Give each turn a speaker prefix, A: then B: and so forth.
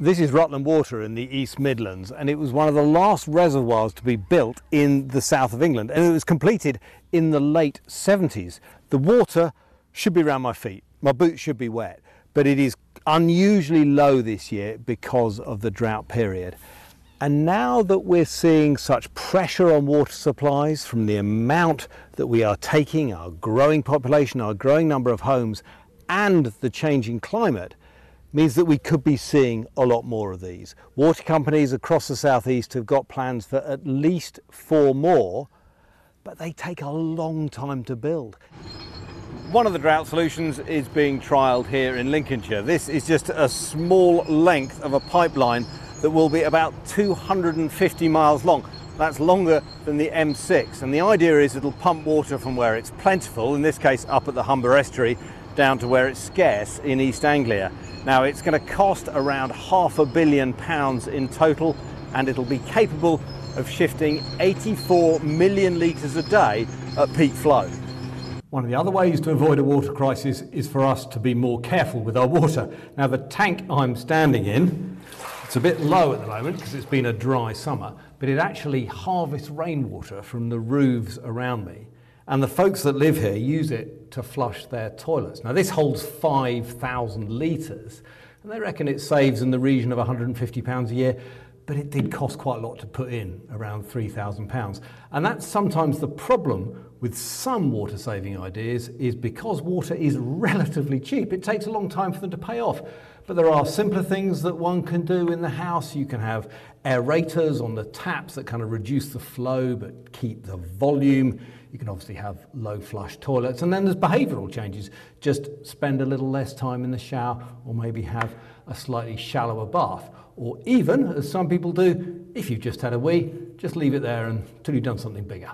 A: This is Rutland Water in the East Midlands, and it was one of the last reservoirs to be built in the south of England, and it was completed in the late 70s. The water should be around my feet. My boots should be wet, but it is unusually low this year because of the drought period. And now that we're seeing such pressure on water supplies from the amount that we are taking, our growing population, our growing number of homes, and the changing climate, means that we could be seeing a lot more of these. Water companies across the southeast have got plans for at least 4 more, but they take a long time to build. One of the drought solutions is being trialled here in Lincolnshire. This is just a small length of a pipeline that will be about 250 miles long. That's longer than the M6, and the idea is it'll pump water from where it's plentiful, in this case up at the Humber Estuary, down to where it's scarce in East Anglia. Now, it's going to cost around £500 million in total, and it'll be capable of shifting 84 million litres a day at peak flow. One of the other ways to avoid a water crisis is for us to be more careful with our water. Now, the tank I'm standing in, it's a bit low at the moment because it's been a dry summer, but it actually harvests rainwater from the roofs around me. And the folks that live here use it to flush their toilets. Now, this holds 5,000 litres, and they reckon it saves in the region of £150 a year, but it did cost quite a lot to put in, around £3,000. And that's sometimes the problem with some water-saving ideas, is because water is relatively cheap, it takes a long time for them to pay off. But there are simpler things that one can do in the house. You can have aerators on the taps that kind of reduce the flow but keep the volume. You can obviously have low flush toilets, and then there's behavioural changes. Just spend a little less time in the shower, or maybe have a slightly shallower bath. Or even, as some people do, if you've just had a wee, just leave it there until you've done something bigger.